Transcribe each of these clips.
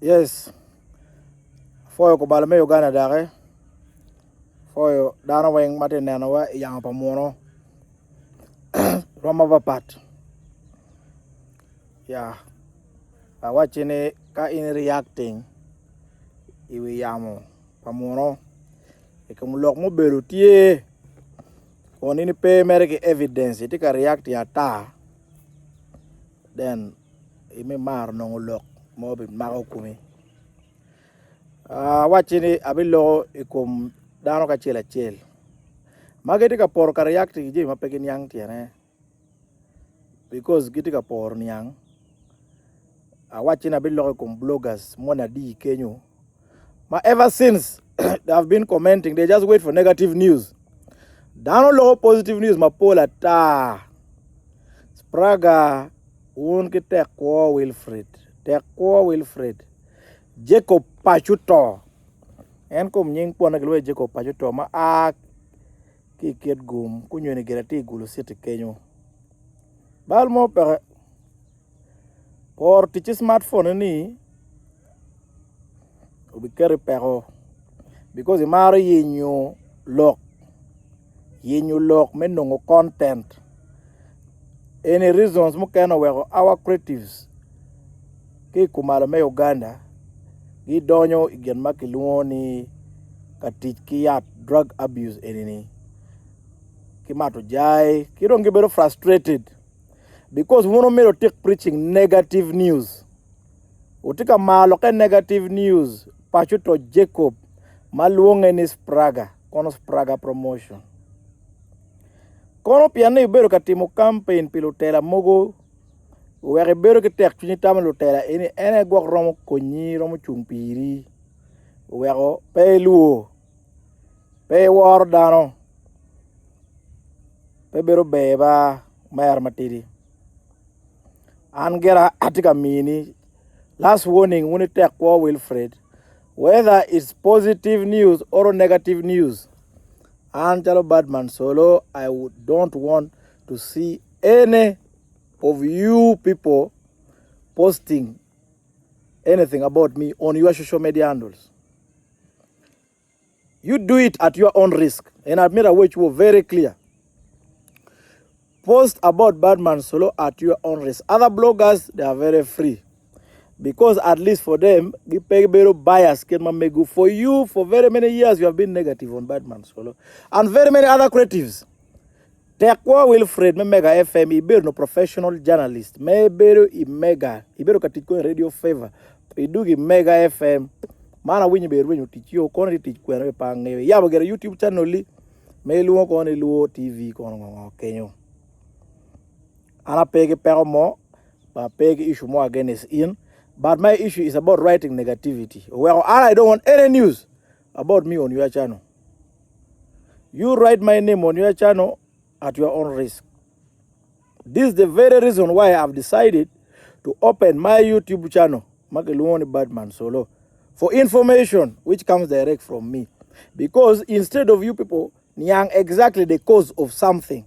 Yes, foyo ko bala me Uganda dare. Foyo dana weng mate nana wa yang pamono. Roma vapat. Yeah. Watching ka in reacting. Iwi yamo pamono. Ikamulok mo berutie. Konini pe mereke evidence. Itika react ya ta. Then ime mar nongolok mo bin mako kumi. Watching abilo ikum dano ka chela chel. Mageti ka por ka react ji mapekin yang tiane. Because giti ka por niang. Watching abilo ikum bloggers mona di Kenyu. Ever since they have been commenting, they just wait for negative news. Dano lo positive news mapola ta. Spraga un ki tekwo Wilfred. Tekwo Wilfred. Jacob Pachuto. En kom nying po nagilwe Jacob Pachuto ma a ki ket gum kunyo ni gerati gulu siti Kenyo. Bal mo per por tichi smartphone ni ubikere pero because imaro yenyo lock menongo content. Any reasons mo kena wego our creatives ki kumala me Uganda gi donyo igen makiluoni katich ki drug abuse enini ki mato jai ki don't get very frustrated because we want to take preaching negative news. Utika malo ke negative news Pachuto Jacob maluonge ni Spraga kono Spraga promotion. Kono piano ibero katimo campaign pilotela mogo were bero ke tek chuni tamalotela ene gok romo konyi romo chumpiri wero pelu pe war dano pe bero beba mayar matiri angera atika mini last warning when it take Wilfred whether it's positive news or negative news. Angelo Badman Solo, don't want to see any of you people posting anything about me on your social media handles. You do it at your own risk. And Admiral which were very clear. Post about Badman Solo at your own risk. Other bloggers, they are very free. Because at least for them, the Pegbero bias can megu. For you, for very many years, you have been negative on Badman Solo. And very many other creatives. Tekwa Wilfred, me mega FM, ibero no professional journalist. Me ibero I mega. Ibero katiko radio favor. Idugi mega FM. Mana winyi beru winyi teach you. Kone teach kwenye pangewe. Yabo gera YouTube channel li. Me luo kone luo TV kone Kenyo. Ana pege pero mo. Ba pege issue mo against in. But my issue is about writing negativity. Well, I don't want any news about me on your channel. You write my name on your channel at your own risk. This is the very reason why I've decided to open my YouTube channel, Makeluoni Badman Solo, for information which comes direct from me. Because instead of you people knowing exactly the cause of something,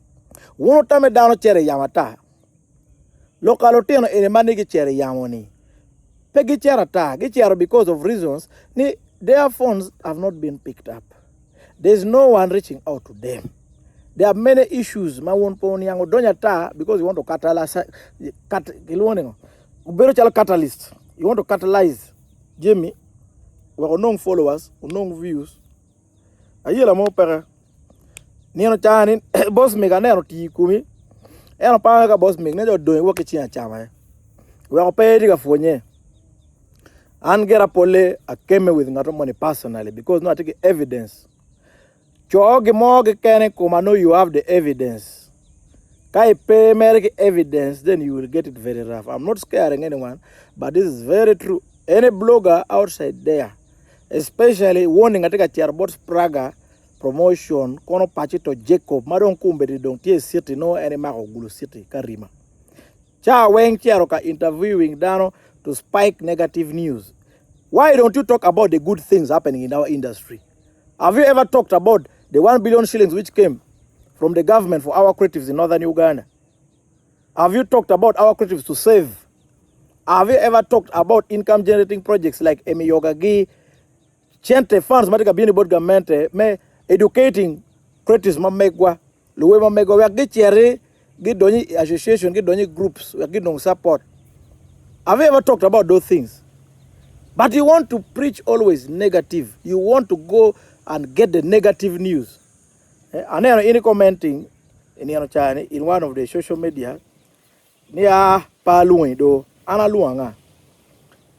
wono tame dano chere yamata. Lokaloteno ene manigi chere yamoni. Gichara because of reasons, their phones have not been picked up. There's no one reaching out to them. There are many issues. Because you want to catalyze. Catalyst. You want to catalyze. Jimmy, we have no followers, no views. Ayela mo pere. Niano chani boss mega nero ti kumi. Eno pa ga boss mega nejo doing work chi chama. We are paying ga fonye. And get up ole I came with not money personally because no I take evidence. Choge moge kene kuma know you have the evidence. Kai pay make evidence, then you will get it very rough. I'm not scaring anyone, but this is very true. Any blogger outside there, especially warning I take a chair about Spraga promotion, kono Pachuto Jacob, madon kumbe di don't tie city no any mako gulu city karima. Cha weng chiaroka interviewing dano to spike negative news. Why don't you talk about the good things happening in our industry? Have you ever talked about the 1 billion shillings which came from the government for our creatives in northern Uganda? Have you talked about our creatives to save Have you ever talked about income generating projects like Emi Yogagi, Chente funds, Matika Bini Board Government, me educating creators, Mamegwa, Luwe Mamegwa, we are get chere, get doni association, get doni groups, we are get no support. Have you ever talked about those things? But you want to preach always negative. You want to go and get the negative news. And then in commenting in one of the social media, near Paluindo, Ana Luanga.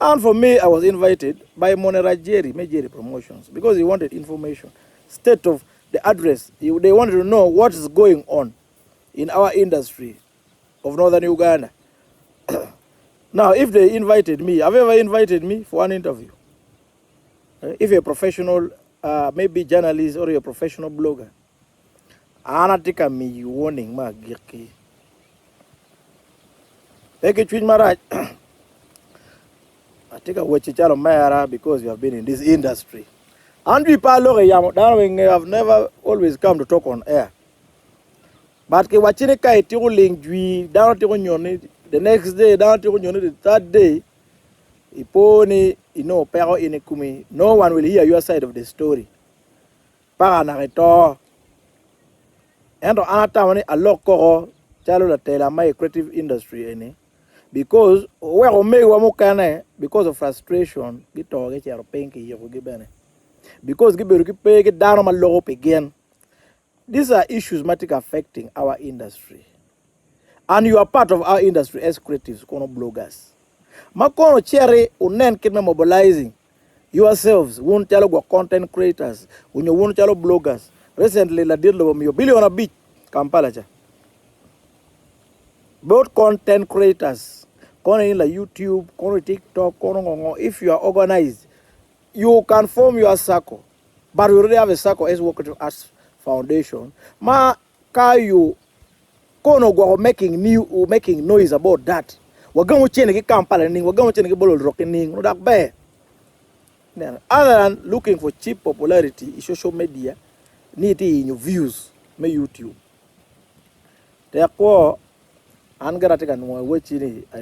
And for me, I was invited by Monera Jerry Promotions, because he wanted information, state of the address. They wanted to know what is going on in our industry of Northern Uganda. Now, if they invited me, have you ever invited me for an interview? If you're a professional, maybe journalist or you're a professional blogger, Ana tika me warning ma girki. Take it with Maraj. I take a watch Mayara because you have been in this industry. And we have never always come to talk on air. But ke wachine kai tiro lingui down to the next day, down to the third day, iponi pero inekumi. No one will hear your side of the story. Para narito. And anata a local chalo la tela my creative industry any. Because because of frustration, because get down on my low again. These are issues affecting our industry. And you are part of our industry as creatives, bloggers. Makono cherry unen kid mobilizing yourselves, won't tell content creators, when you won't tell bloggers. Recently, la did lo billion a beach, Kampala. Both content creators, like YouTube, TikTok, if you are organized, you can form your circle. But we already have a circle as Working Arts Foundation. Ma you making noise about that. We're going to change Kampala, we're going to change Bolo Rocking, other than looking for cheap popularity in social media, need in your views, my YouTube. Therefore, I don't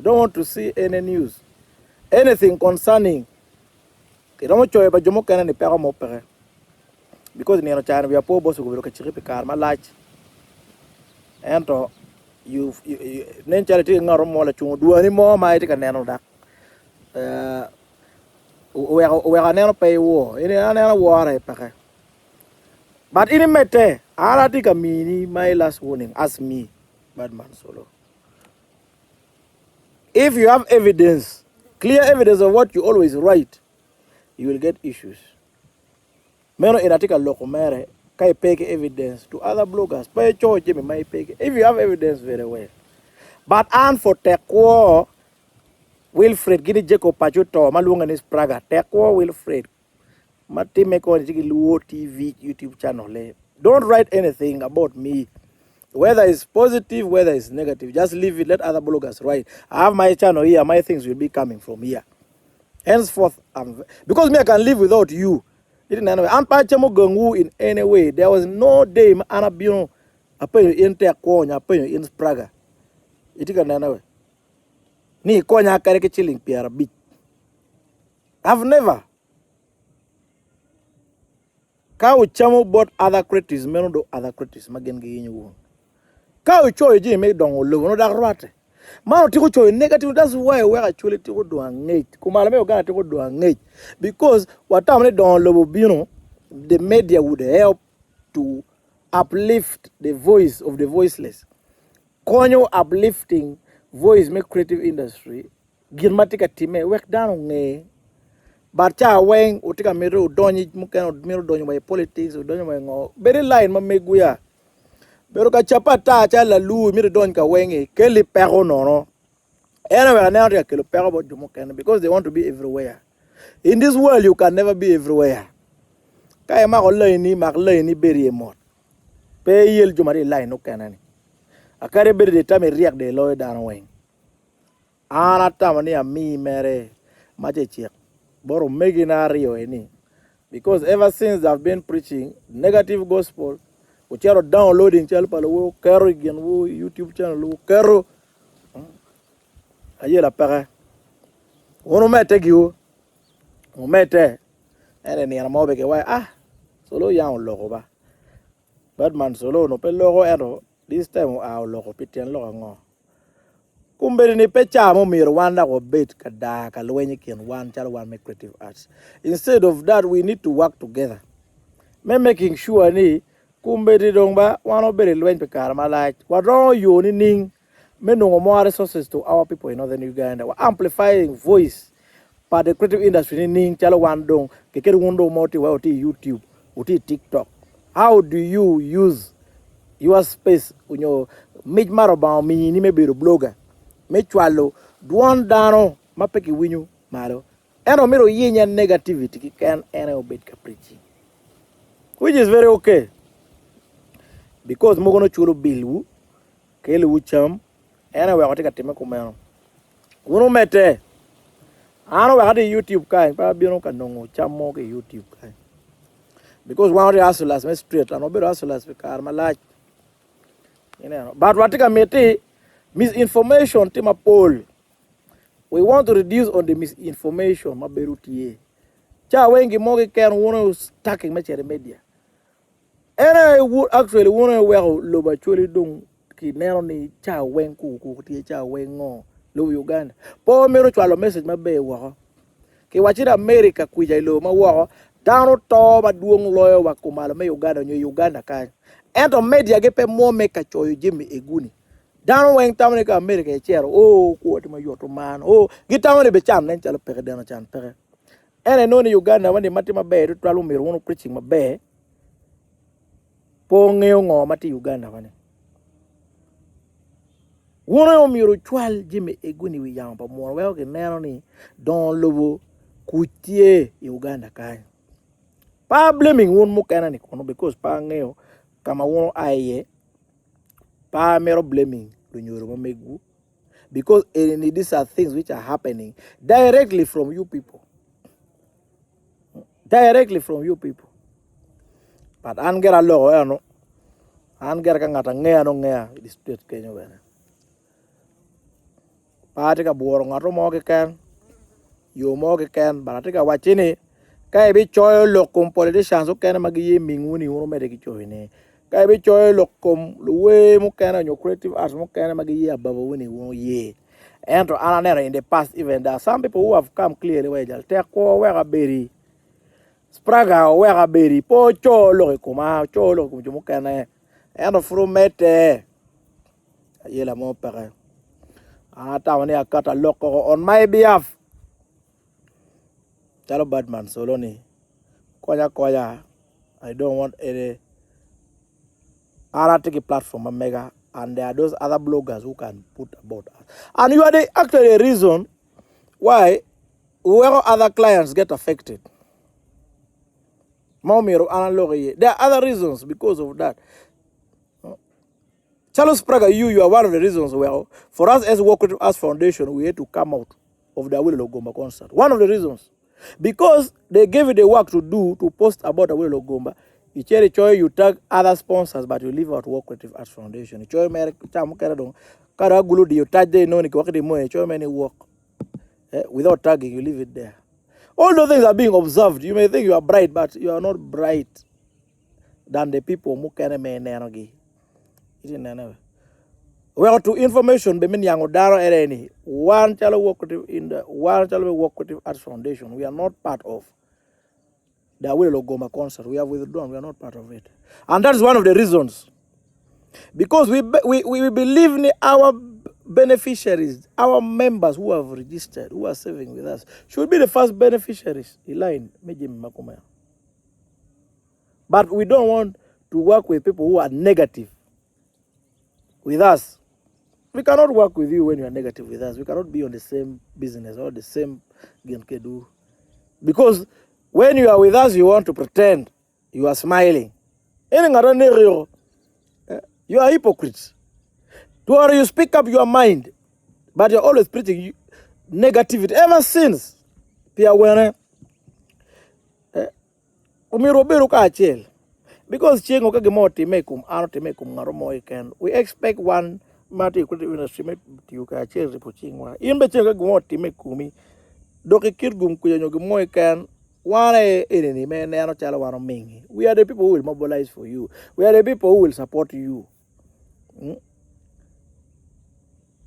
want to see any news, anything concerning. Because we are poor boss who will catch car, my large. And you charity do any more, my take a nano that. We are never pay war, in another war. But in a matter, I think a mini, my last warning, ask me, Badman Solo. If you have evidence, clear evidence of what you always write, you will get issues. Meno in article local mere, kai pay evidence to other bloggers. Pay charge me my pay. If you have evidence, very well. But and for Tekwo, Wilfred Gini Jacob Pachuto, Malungan is Praga, Tekwo Wilfred, Mati Meko Luo TV YouTube channel. Don't write anything about me. Whether it's positive, whether it's negative, just leave it, let other bloggers write. I have my channel here, my things will be coming from here. Henceforth, because me, I can live without you. In any way, there was no day Anabino, I pay you in Tekonya, I pay you in Praga. It can anyway. Ni Konya Kareke chilling Pierre beat. I've never. Cow chamo bought other critics, Menodo other critics, Magen Gay. Cow choy Jim made don low, no that rat. Mano tiko negative, that's why we actually tiko do an 8. Kumalame gonna tiko do an 8. Because what time they don't low, the media would help to uplift the voice of the voiceless. Konyo uplifting voice make creative industry. Gilmatica time work down on but cha weng utika miro donyi mukano miro donyi by politics or donyi by very line mameguya. Pero ka chapata cha la lu miro donyi ka wenge keli pero no. Anyway, now they kill about Jumokana because they want to be everywhere. In this world, you can never be everywhere. Kaya maglay beri emot. Pay yel jumari line no canani. A carry beri the time react the lawyer down wing. Ana tamani a me mere mache Boro meginario any. Because ever since I've been preaching negative gospel, which are downloading chalpalo, carry again, YouTube channel, carry. Aye la para. Uno mete giu. Umete. Ene ni mo be ke wa solo yang logo ba. Badman solo no pe logo ero. This time logo pitian logo ngo. Kumberi ni pecha mo mir wanda go bet kada kalwenye ken one chal one make creative arts. Instead of that, we need to work together. Me making sure ni kumberi dongba wano beri lwen pe karma like wadro yo ni ning me no more resources to our people in northern Uganda. We're amplifying voice but the creative industry ni ning chalo wandong kekeri wundo moti wa oti YouTube oti TikTok. How do you use your space unyo mij maro ba mi ni me biro blogger me chwalo duon dano mapeki winyu malo eno miro yinya negativity ki can ene obet ka preaching, which is very okay because mo gono chulo bilu kele wucham ene we katika time kumeno uno mete ano we kati YouTube kai pa bino kanongo chamo ke YouTube kai because one hustlers me straight and obero hustlers be kar malach but watika mete misinformation tema poll. We want to reduce on the misinformation maberutie cha wengi moge can wono stacking machere media and I would actually wanna well loba chuli dung ki nero ni cha wen ku tie cha wengo lo Uganda po mero chwalo message mabe wa ki wachira America kuja ilo ma wa dano to ba duong loyo wa kumalo me Uganda nyo Uganda ka ento media ge pe mo me ka choyo Jimmy Eguni dano wen tamne ka America chero ko ma yoto man gitamne be cham nen chalo pere dano chan pere ene no ni Uganda wani mati mabe to twalo mero wono preaching mabe po ngeo ngo mati Uganda wani wono miro chwal Jimmy Eguni wi yamba mo we ke neno ni don lobo kutie Uganda kai pa blaming won mo kana ni kono because pa ngeo kama wono aye pa mero blaming lo nyoro mo megu because these are things which are happening directly from you people but angera lo eno angera ka ngata ngea no ngea di state Kenya wena pati ka buoro ngato mo ke kan yo mo ke kan barati ka wachini kai bi choyo lokum politicians o kana magi minguni uno mede ki choyne kai bi choyo lokum luwe mo kana nyo creative arts mo kana magi ababa woni uno ye and to ananera in the past even there are some people who have come clearly we jal te ko we ga beri spraga we ga beri po cholo kum mo kana and from mete yela mo pare tawani akata loko on my behalf chalo badman solo ni koya I don't want any artistic platform mega and there are those other bloggers who can put about us and you are the actually reason why whoever other clients get affected. There are other reasons because of that. Charles Praga, you are one of the reasons well for us as Work With Us Foundation, we had to come out of the Awilo Logomba concert. One of the reasons. Because they gave you the work to do to post about Awilo Logomba. You cherry choy, you tag other sponsors, but you leave out Work With Us Foundation. You choy mere chamu karadong karagulu di you tag they no ni kwaki di mo choy many work. Without tagging, you leave it there. All those things are being observed. You may think you are bright, but you are not bright than the people who can me. Well, to information, be many young Dara Ereni, one chalo work in the one chalo Work With Arts Foundation. We are not part of the Awilo Logomba concert. We have withdrawn. We are not part of it, and that is one of the reasons. Because we believe in our beneficiaries, our members who have registered, who are saving with us, should be the first beneficiaries. But we don't want to work with people who are negative with us. We cannot work with you when you are negative with us. We cannot be on the same business or the same genkedu. Because when you are with us, you want to pretend you are smiling. You are hypocrites. To you speak up your mind, but you're always preaching negativity. Ever since, because we expect one Mati could industry to you catch in the Puching. In Betching, doki kid gum kuyanyo gimoy kan wane enemy me neno chala wano mingi. We are the people who will mobilize for you. We are the people who will support you.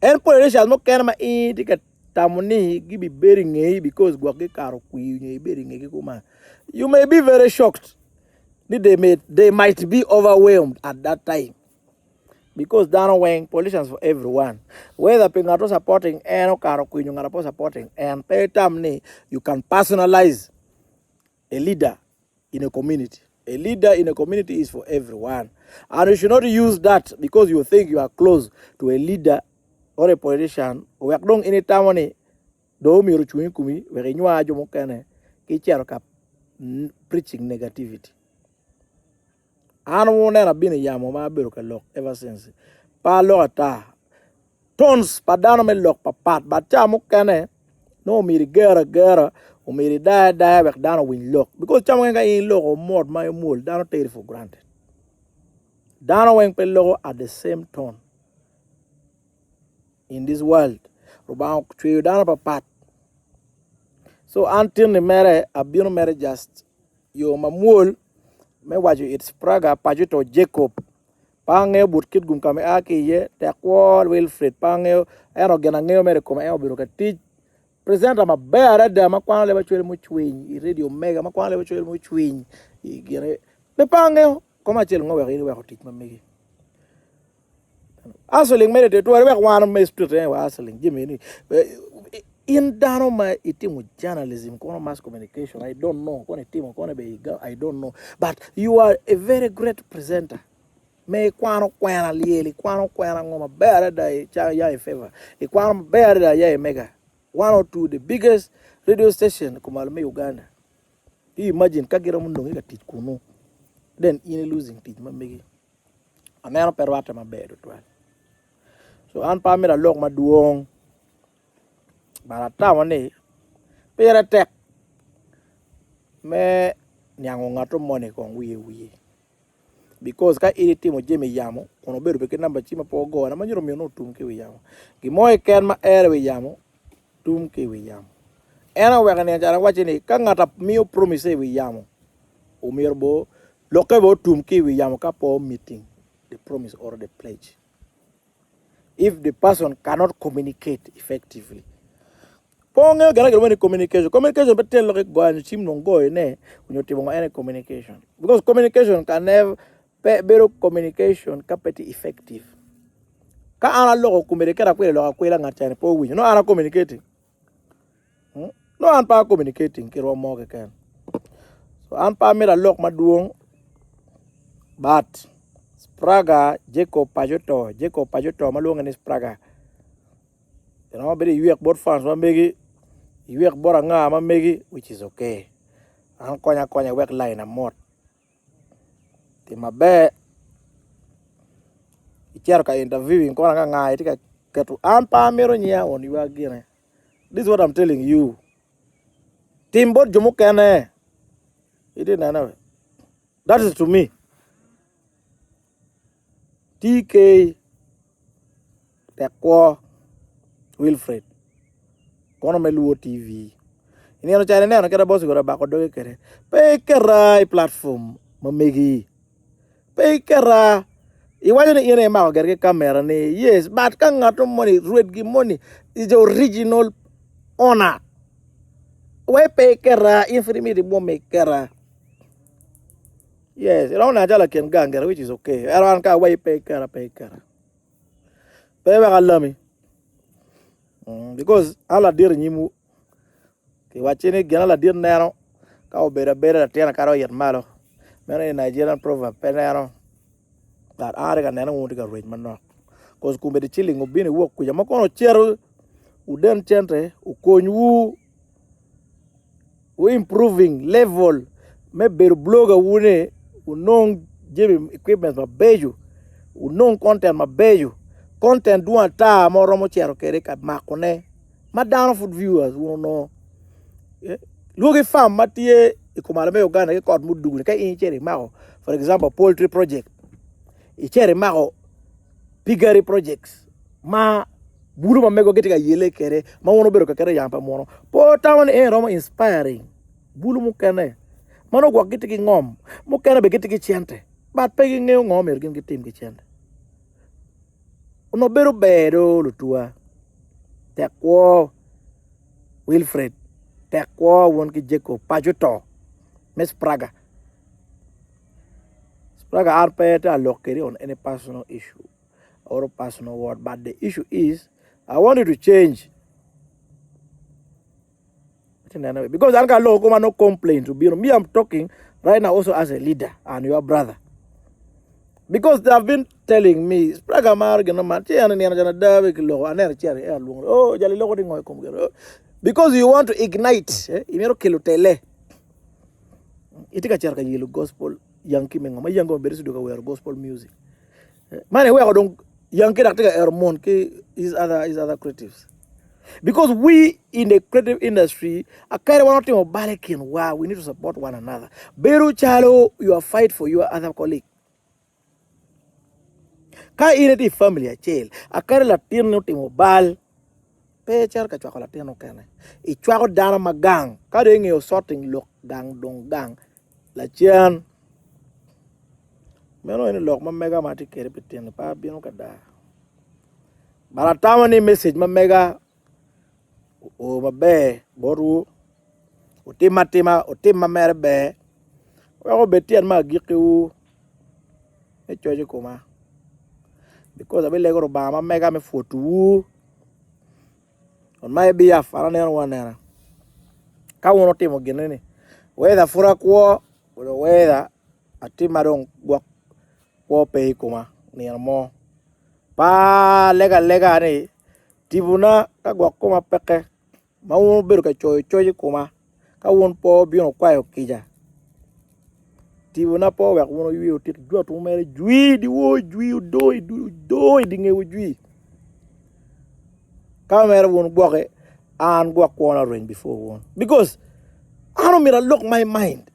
En politicians mo kan ma tika tamuni gibi bering because gwake karo kuyi bering kuma. You may be very shocked. They might be overwhelmed at that time. Because Dano Wang, politicians for everyone. Whether Pingato supporting and or Karo Queen supporting and pay tamni, you can personalize a leader in a community. A leader in a community is for everyone. And you should not use that because you think you are close to a leader or a politician. We are doing any time do mi ruchuin kumi we renywa ajo mokane kichero kap preaching negativity. Anu na bini yamo ma biro ka lock ever since. Pa lota tons padano me lock pa pat but cha mokane no miri gera o miri da wek dano win lock because cha nga in lock o mod my mul dano take it for granted. Dano weng pe logo at the same tone in this world. Rubang trio dano pa pat. So until the mere abino mere just yo mamul me waju it's Praga pajuto Jacob pange but kid gum kame aki ye takwal Wilfred pange eno gena ngeo mere kome eno biro ka teach present ma beara da ma kwan le ba chwele mu chwin radio mega ma kwan le ba chwele mu chwin igere be pange koma chel ngowe ri wa teach ma megi asoling mere te to wa wan me street wa asoling jimeni in Dano my team with journalism, mass communication. I don't know. I don't know. But you are a very great presenter. Me kwano kwana lieli, kwano kwana ngoma beara da ya favor. E kwano beara da ya mega. One or two the biggest radio station kumalme Uganda. You imagine kagira mundo ngika teach kuno. Then in losing teach mamegi. Anero perwata mabedo twal. So an pamira lok maduong. Barata wane pera tek me nyango ngato money kong wiye because ka iti mo jeme yamo kono beru be namba chima po go na manjiro mi no tum ke yamo gi moy ken ma ere we yamo tum ke yamo ena we kan jara wachini ka ngata mi promise we yamo o mirbo loke bo tum ke yamo ka po meeting the promise or the pledge if the person cannot communicate effectively. Ponga gana gana communication. Communication but tell like go and chim no go ne when you tell any communication. Because communication can never better communication capacity effective. Ka ana logo communicate akwela logo akwela ngachane po wi. No ana communicating. No an pa communicating kiro mo ke kan. So an pa mira log maduong but Praga Jacob Pajoto malunga ni Praga. You know, but you work both fans one megi you work both nga ma megi which is okay. An konya work line a mod. Ti mabe ichero ka interviewing kona nga itika ketu an pa mero nya on you again. This is what I'm telling you. Timbo jumukane. It didn't know. That is to me. TK Tekwo Wilfred kono meluo TV ini ano channel ne ano kera boss gora bako doge kere pe kera platform mamegi pe kera iwaje ne ine ma gerge camera ne yes but kan ngato money red gi money is the original owner we pe kera infirmity bo me kera yes ira ona jala ken ganger which is okay aran ka we pe kera pe ba lami. Because ala dir nyimu ke wachene gana la dir nero ka obera tena karo yer malo mena Nigerian proverb penero that are ga neno wuti ga rage manno cause kumbe de chilling obine wo ku jama kono chero uden chente ukonyu we improving level me ber blogger wune unong jebe equipment mabeju unong content mabeju content duan ta mo romo chero kere ka makone ma down food viewers wono no loge fam matie ikomara me Uganda ke kod mudugu ka in chere mako for example poultry project i chere mako piggery projects ma bulu ma mego getiga yele kere ma wono bero kere yampa mono po town romo inspiring bulu mu kene mano gwa gitigi ngom mu kene be gitigi chiente but pegi ngeo ngom er gin gitim gi chiente no bero bedo lutua tekwo Wilfred tekwo won ki Jacob pajuto Miss Praga aren't paying allocate on any personal issue or personal word, but the issue is I want you to change. Because I can't no complaint to be me. I'm talking right now also as a leader and your brother. Because they have been telling me, because you want to ignite, gospel. Yankee menga ma yango beri sudoka we are gospel music mane we don't Yankee daktika Ermon ke is other creatives because we in the creative industry a carry one thing of balakin wow we need to support one another beru chalo you are fight for your other colleague ka ineti family a chel a carry latino timo bal pe char ka chwa latino kene I chwa dana magang ka de ngeo sorting look gang dong gang la chian meno ini lok ma mega mati kere pitene pa bino kada baratama ni message ma mega o mabe boru o tema mere be o betian ma giku e choje kuma because abe lego ba ma mega me fotu on my behalf ara ne wana ka wono timo genene whether fura ko whether atima dong gwa ko pe kuma ni mo pa lega ni tibuna ka gwa kuma peke ma won beru ka choy kuma ka won po bi no kwayo kija tibuna po wa wono wi o tik jwa to mere jwi di wo jwi do di nge wo jwi ka mere won gwoke an gwa ko na rain before one because I don't mean look my mind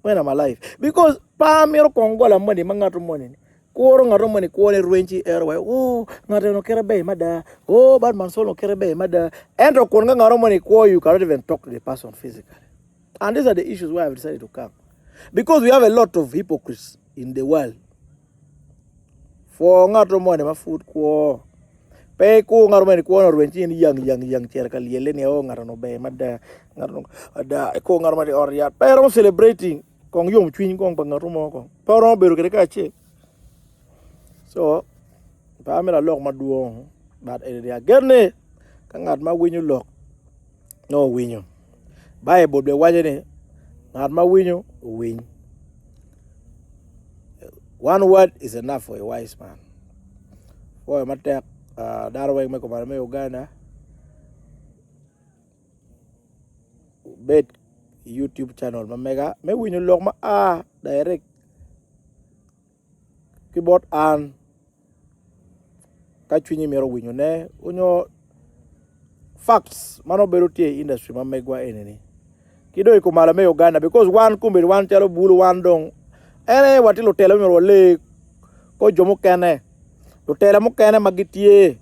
when I'm alive because pa mero kongola money mangato money koro ngaro money ko le ruenchi erwa oh ngaro no kerebe mada oh bad man solo kerebe mada and ko ngaro money ko you cannot even talk to the person physically and these are the issues why I've decided to come because we have a lot of hypocrites in the world for ngaro money ma food ko pe ko ngaro money ko no ruenchi ni yang cher ka liele ni oh ngaro no be mada ngaro ada ko ngaro money or ya pero celebrating kong yom twin kong pangaro mo ko pero beru kere ka che so pamela lok maduong but area gerne kangat ma winyo lok no winyo bible be wajene ngat ma winyo win one word is enough for a wise man for a matter darwe me ko me Uganda bet YouTube channel ma mega me winyo lok ma direct keyboard and kachwinyi mero winyo ne unyo facts mano berutie industry ma megwa eneni kido iko mala me Uganda because one kumbe one chalo bulu one dong ene watilo tele mero le ko jomo kene to tele mo kene magitie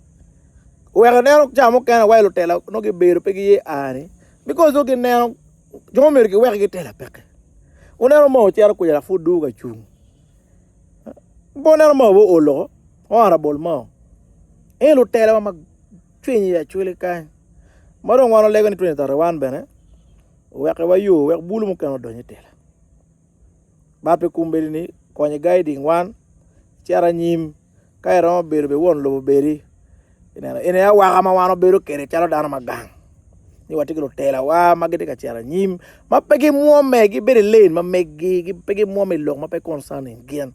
wega nero jamo kene wa lo tele no ge beru pegi ye ani because do ge nero jomo mer ge wega ge tele peke unero mo charo ko ya fudu ga chung bonero mo bo olo honorable mo elo tele ma twinyi ya chule kan maro ngono lego ni 2031 bene weke wa yo wek bulu mo kano donye tele bape kumbeli ni konye guiding one chara nyim kay ro beru be won lo beri ene ya wa ma wano beru kere chalo dana magang ni watikilo tele wa magede ka chara nyim ma pegi mo megi beri lane ma megi gi pegi mo me lok ma pe concerning gen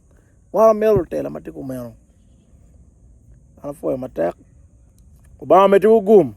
wa melo tele ma tiku meno ana foi matek Obama meti ugum